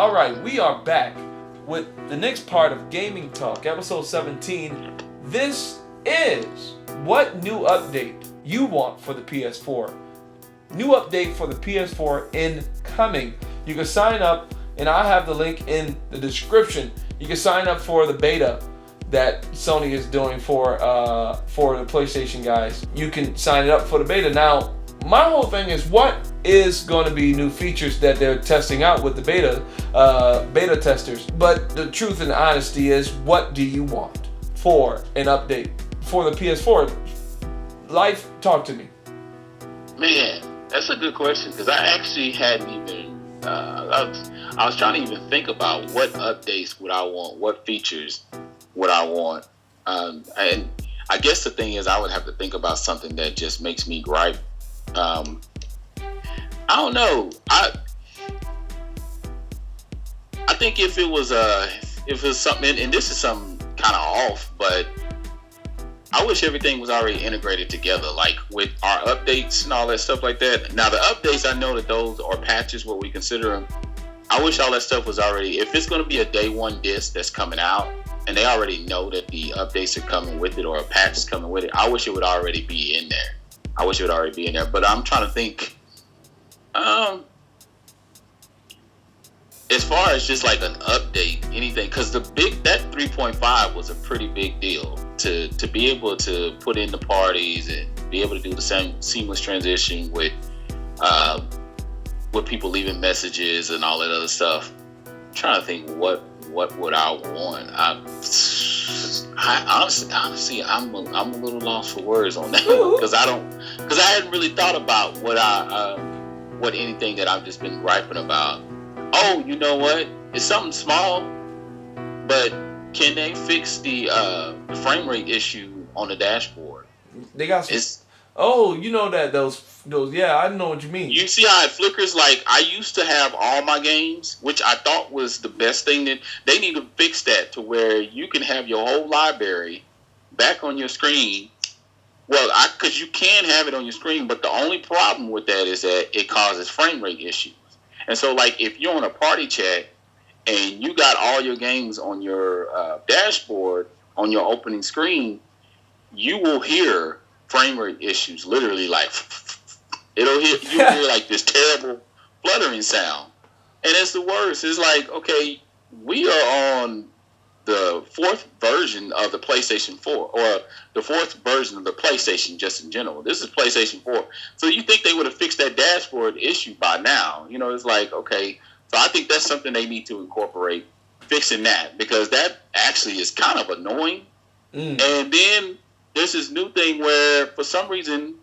All right, we are back with the next part of Gaming Talk, episode 17. This is what new update you want for the PS4. New update for the PS4 incoming. You can sign up, and I have the link in the description. You can sign up for the beta that Sony is doing for the PlayStation guys. You can sign it up for the beta. Now, my whole thing is, what is going to be new features that they're testing out with the beta testers? But the truth and honesty is, what do you want for an update for the PS4? Life, talk to me. Man, that's a good question, because I actually hadn't even. I was trying to even think about what updates would I want, what features would I want, and I guess the thing is, I would have to think about something that just makes me gripe. I don't know. I think if it was something, and this is something kind of off, but I wish everything was already integrated together, like with our updates and all that stuff like that. Now the updates, I know that those are patches, what we consider them. I wish all that stuff was already, if it's going to be a day one disc that's coming out, and they already know that the updates are coming with it or a patch is coming with it, I wish it would already be in there. But I'm trying to think, as far as just like an update, anything, because that 3.5 was a pretty big deal to be able to put in the parties and be able to do the same seamless transition with people leaving messages and all that other stuff. I'm trying to think what would I want. I honestly, I'm a little lost for words on that because I hadn't really thought about what anything that I've just been griping about. Oh, you know what? It's something small, but can they fix the frame rate issue on the dashboard? They got some. You know that those. Yeah, I know what you mean. You see how it flickers? Like, I used to have all my games, which I thought was the best thing. That they need to fix that to where you can have your whole library back on your screen. Well, because you can have it on your screen, but the only problem with that is that it causes frame rate issues. And so, like, if you're on a party chat and you got all your games on your dashboard on your opening screen, you will hear frame rate issues. Literally, like you hear like this terrible fluttering sound, and it's the worst. It's like, okay, we are on the fourth version of the PlayStation 4, or the fourth version of the PlayStation just in general. This is PlayStation 4. So you think they would have fixed that dashboard issue by now? You know, it's like, okay. So I think that's something they need to incorporate, fixing that, because that actually is kind of annoying. And then there's this new thing where, for some reason,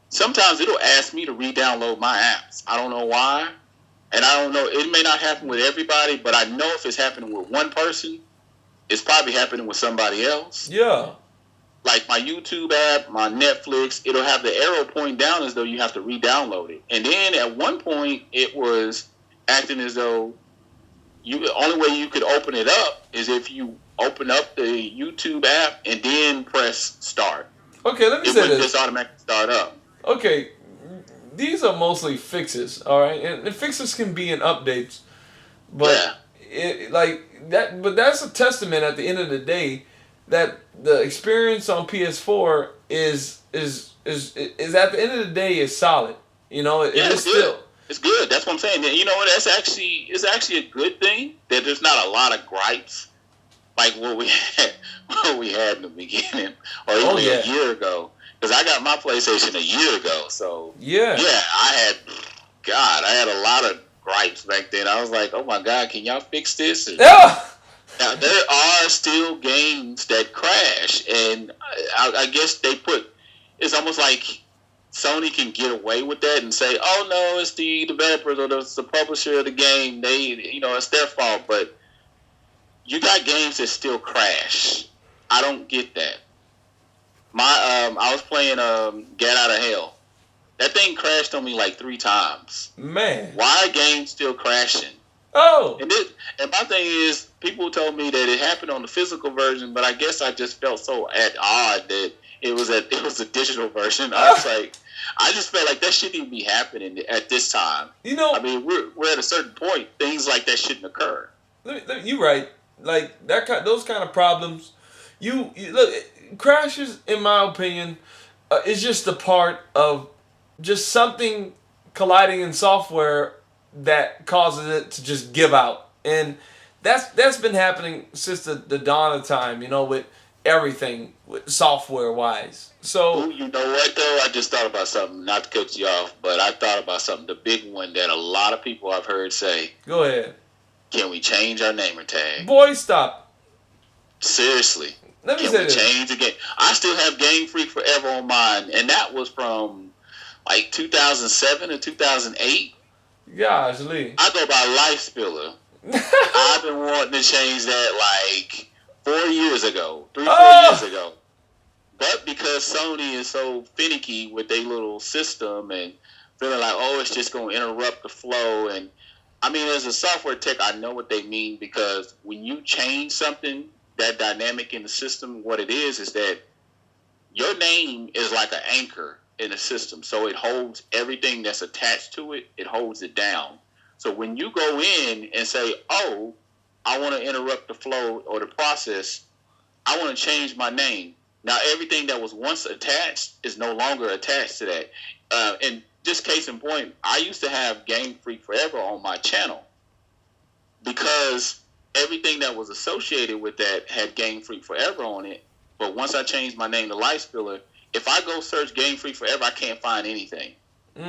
sometimes it'll ask me to re-download my apps. I don't know why. And I don't know. It may not happen with everybody, but I know if it's happening with one person, it's probably happening with somebody else. Yeah. Like my YouTube app, my Netflix, it'll have the arrow pointing down as though you have to re-download it. And then at one point, it was acting as though the only way you could open it up is if you open up the YouTube app and then press start. Okay, let me say this. It wouldn't just automatically start up. Okay, these are mostly fixes, all right? And fixes can be in updates, but but that's a testament at the end of the day that the experience on PS4 is at the end of the day is solid. You know, it's good. It's good. That's what I'm saying. You know what? It's actually a good thing that there's not a lot of gripes like what we had in the beginning, or even a year ago. Because I got my PlayStation a year ago, so I had a lot of gripes back then. I was like, oh my God, can y'all fix this? And now there are still games that crash, and I guess it's almost like Sony can get away with that and say, oh no, it's the developers or the publisher of the game. It's their fault. But you got games that still crash. I don't get that. I was playing Get Out of Hell. That thing crashed on me like 3 times. Man, why are games still crashing? Oh, and my thing is, people told me that it happened on the physical version, but I guess I just felt so at odd that it was a digital version. I I just felt like that shouldn't even be happening at this time. You know, I mean, we're at a certain point. Things like that shouldn't occur. you're right. Like those kind of problems. You look, crashes, in my opinion, is just a part of just something colliding in software that causes it to just give out, and that's been happening since the dawn of time. With everything, software wise. So Ooh, you know what though? I just thought about something. Not to cut you off, but I thought about something. The big one that a lot of people I've heard say. go ahead, Can we change our name tag? boy. Stop. Seriously. Let me Can say we this. change the game? I still have Game Freak Forever on mine, and that was from like 2007 or 2008. Gosh, Lee. I go by Lifespiller. I've been wanting to change that like 4 years ago, 4 years ago. But because Sony is so finicky with their little system and feeling like, oh, it's just going to interrupt the flow. And I mean, as a software tech, I know what they mean, because when you change something, that dynamic in the system, what it is that your name is like an anchor in the system. So it holds everything that's attached to it. It holds it down. So when you go in and say, oh, I want to interrupt the flow or the process, I want to change my name. Now, everything that was once attached is no longer attached to that. And just case in point, I used to have Game Freak Forever on my channel because everything that was associated with that had Game Freak Forever on it. But once I changed my name to Lifespiller, if I go search Game Freak Forever, I can't find anything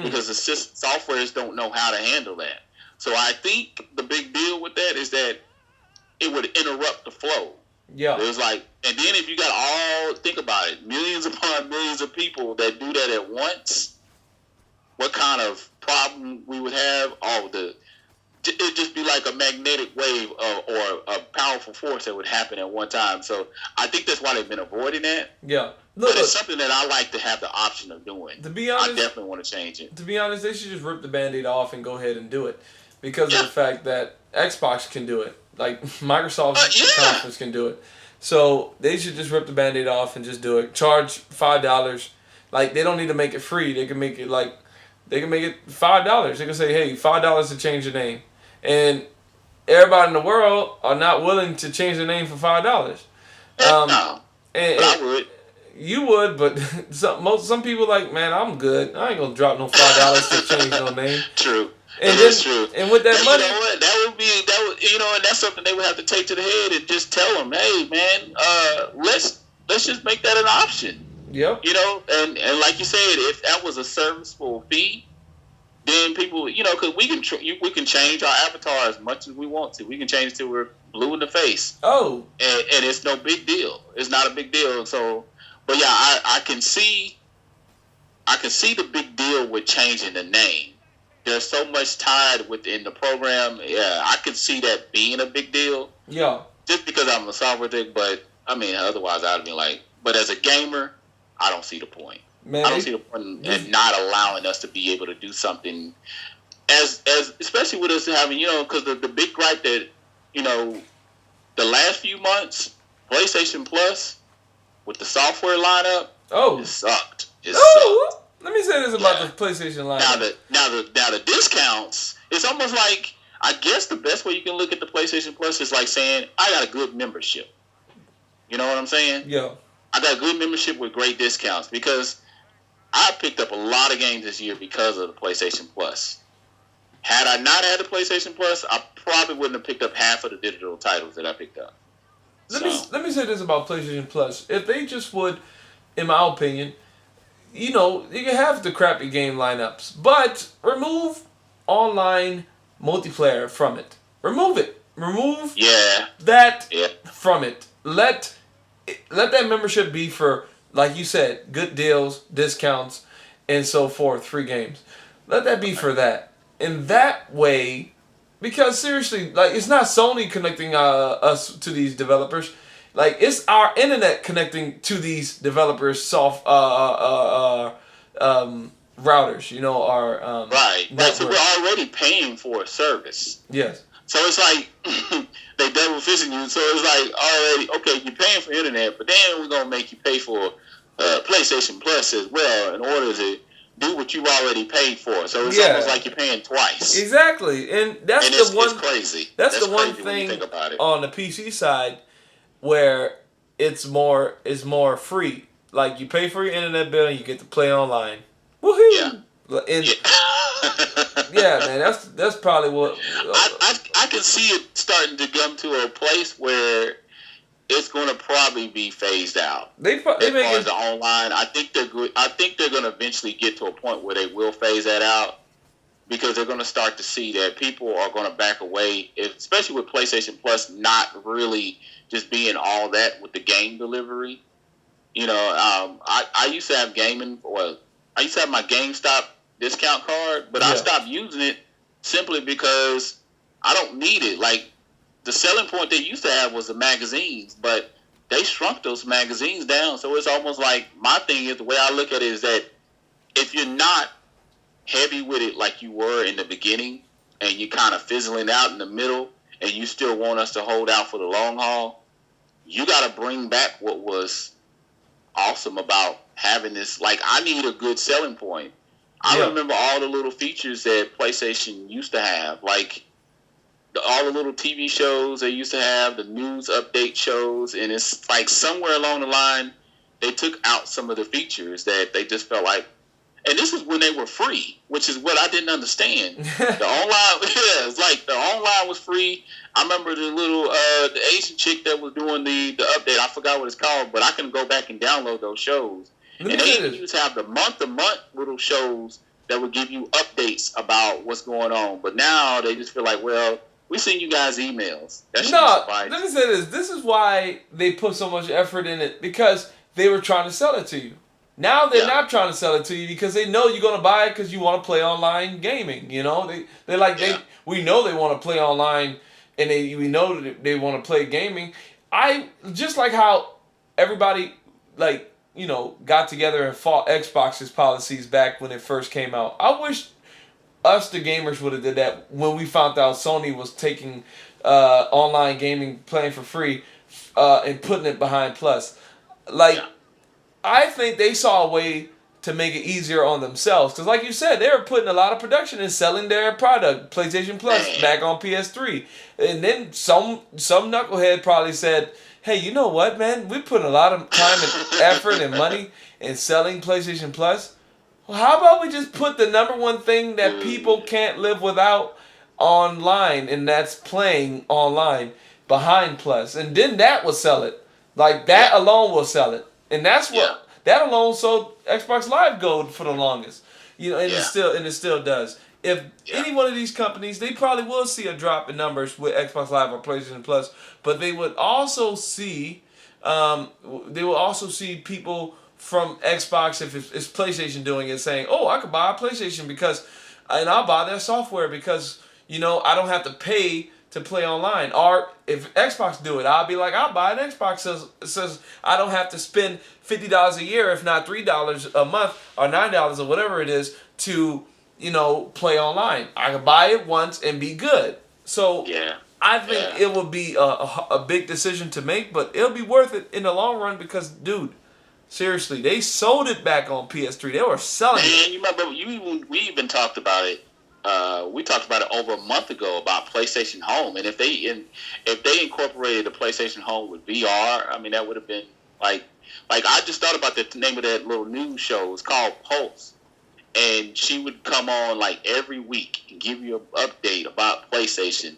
because the softwares don't know how to handle that. So I think the big deal with that is that it would interrupt the flow. Yeah. It was like, and then if you got think about it, millions upon millions of people that do that at once, what kind of problem we would have? It'd just be like a magnetic wave or a powerful force that would happen at one time. So I think that's why they've been avoiding that. Yeah. But it's something that I like to have the option of doing. To be honest, I definitely want to change it. To be honest, they should just rip the Band-Aid off and go ahead and do it, because of the fact that Xbox can do it. Like Microsoft's conference can do it. So they should just rip the Band-Aid off and just do it. Charge $5. Like, they don't need to make it free. They can make it $5. They can say, hey, $5 to change your name. And everybody in the world are not willing to change their name for $5. No. And I would. You would, but some people like, man, I'm good. I ain't gonna drop no $5 to change no name. True. And that's true. And with that money, you know what? And that's something they would have to take to the head and just tell them, hey, man, let's just make that an option. Yep. And like you said, if that was a serviceable fee, then people, because we can change our avatar as much as we want to. We can change it till we're blue in the face. Oh. And it's no big deal. It's not a big deal. So, but yeah, I can see the big deal with changing the name. There's so much tied within the program. Yeah, I could see that being a big deal. Yeah. Just because I'm a software tech, but I mean, otherwise I'd be like, but as a gamer, I don't see the point. Man, I don't see the point in not allowing us to be able to do something as especially with us having, because the big gripe that, the last few months, PlayStation Plus with the software lineup, it sucked. It sucked. Let me say this about the PlayStation lineup. Now the discounts, it's almost like, I guess the best way you can look at the PlayStation Plus is like saying, I got a good membership. You know what I'm saying? Yeah. I got a good membership with great discounts, because I picked up a lot of games this year because of the PlayStation Plus. Had I not had the PlayStation Plus, I probably wouldn't have picked up half of the digital titles that I picked up. Let me say this about PlayStation Plus. If they just would, in my opinion, you can have the crappy game lineups, but remove online multiplayer from it. Remove it. Remove that from it. Let that membership be for, like you said, good deals, discounts, and so forth, free games. Let that be for that. In that way, because seriously, like, it's not Sony connecting us to these developers. Like, it's our internet connecting to these developers' routers. Our right. network. So we're already paying for a service. Yes. So it's like they double fisting you. So it's like, already, okay, you're paying for internet, but then we're gonna make you pay for PlayStation Plus as well in order to do what you already paid for. So it's almost Yeah, like you're paying twice. exactly, and that's And the one. it's crazy. That's That's the one crazy when you thing think about it. on the PC side where it's more free. Like you pay for your internet bill and you get to play online. Yeah. Woohoo! And Yeah. yeah, man, that's probably what. I can see it starting to come to a place where it's going to probably be phased out. They As far as making. the online, I think they're good. I think they're going to eventually get to a point where they will phase that out because they're going to start to see that people are going to back away, especially with PlayStation Plus not really just being all that with the game delivery. You know, I used to have gaming. Well, I used to have my GameStop discount card, but I Yeah. stopped using it simply because I don't need it. Like the selling point they used to have was the magazines, but they shrunk those magazines down. So it's almost like my thing is the way I look at it is that if you're not heavy with it like you were in the beginning, and you're kind of fizzling out in the middle, and you still want us to hold out for the long haul, you got to bring back what was awesome about having this. Like, I need a good selling point. I Yeah. remember all the little features that PlayStation used to have, like all the little TV shows they used to have, the news update shows, and it's like somewhere along the line they took out some of the features that they just felt like. And this is when they were free, which is what I didn't understand. The online, yeah, it's like the online was free. I remember the little the Asian chick that was doing the update. I forgot what it's called, but I can go back and download those shows. And they even used to have the month-to-month little shows that would give you updates about what's going on. But now they just feel like, well, we send you guys emails. That should No, suffice. let me say this. This is why they put so much effort in it, because they were trying to sell it to you. Now they're not trying to sell it to you because they know you're gonna buy it because you want to play online gaming. You know, we know they want to play online, and we know that they want to play gaming. I just like how everybody got together and fought Xbox's policies back when it first came out. I wish us the gamers would have did that when we found out Sony was taking online gaming playing for free and putting it behind Plus. Like, I think they saw a way to make it easier on themselves. Because like you said, they were putting a lot of production in selling their product, PlayStation Plus, back on PS3. And then some knucklehead probably said, hey, you know what, man? We're putting a lot of time and effort and money in selling PlayStation Plus. Well, how about we just put the number one thing that people can't live without online, and that's playing online, behind Plus. And then that will sell it. Like, that alone will sell it. And that's what that alone sold Xbox Live Gold for the longest. And it still does. If any one of these companies, they probably will see a drop in numbers with Xbox Live or PlayStation Plus, but they would also see people from Xbox, if it's PlayStation doing it, saying, "Oh, I could buy a PlayStation and I'll buy their software because I don't have to pay to play online." Or if Xbox do it, I'll be like, I'll buy an Xbox. Says I don't have to spend $50 a year, if not $3 a month or $9 or whatever it is to play online. I can buy it once and be good. So I think it will be a big decision to make, but it'll be worth it in the long run because, dude, seriously, they sold it back on PS3. They were selling it. You remember we even talked about it. We talked about it over a month ago about PlayStation Home, and if they incorporated the PlayStation Home with VR, I mean that would have been like I just thought about the name of that little news show. It's called Pulse, and she would come on like every week and give you an update about PlayStation.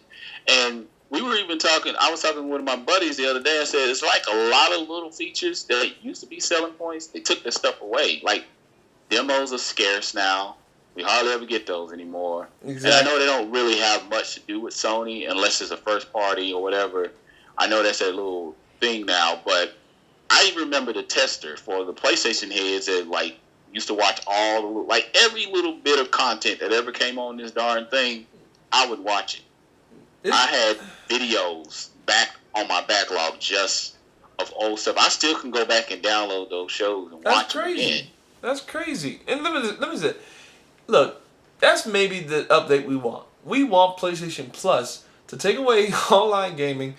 And we were even talking. I was talking with one of my buddies the other day. I said it's like a lot of little features that used to be selling points. They took this stuff away. Like demos are scarce now. We hardly ever get those anymore. Exactly. And I know they don't really have much to do with Sony unless it's a first party or whatever. I know that's a little thing now, but I remember the tester for the PlayStation heads that used to watch every little bit of content that ever came on this darn thing. I would watch it. I had videos back on my backlog just of old stuff. I still can go back and download those shows and watch them again. That's crazy. And let me say, look, that's maybe the update we want. We want PlayStation Plus to take away online gaming,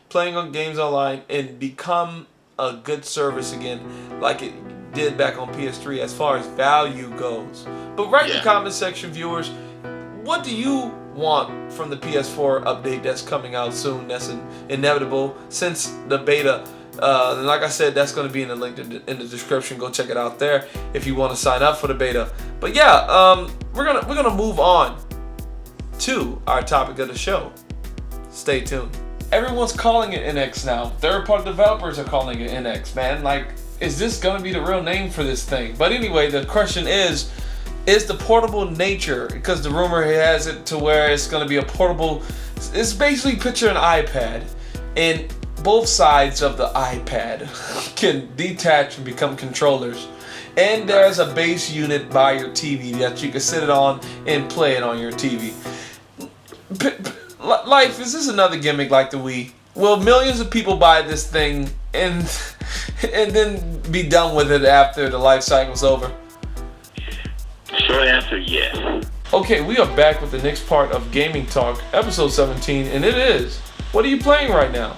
playing on games online, and become a good service again, like it did back on PS3 as far as value goes. But write in the comment section, viewers, what do you want from the PS4 update that's coming out soon, that's inevitable since the beta? And like I said, that's going to be in the link in the description. Go check it out there if you want to sign up for the beta. But yeah, we're gonna move on to our topic of the show. Stay tuned. Everyone's calling it NX now. Third-party developers are calling it NX, man. Like, is this gonna be the real name for this thing? But anyway, the question is the portable nature, because the rumor has it to where it's gonna be a portable. It's basically picture an iPad, and both sides of the iPad can detach and become controllers. And there's a base unit by your TV that you can sit it on and play it on your TV. Life, is this another gimmick like the Wii? Will millions of people buy this thing and then be done with it after the life cycle's over? Short answer, yes. Okay, we are back with the next part of GamIN Talk, episode 17, and it is, what are you playing right now?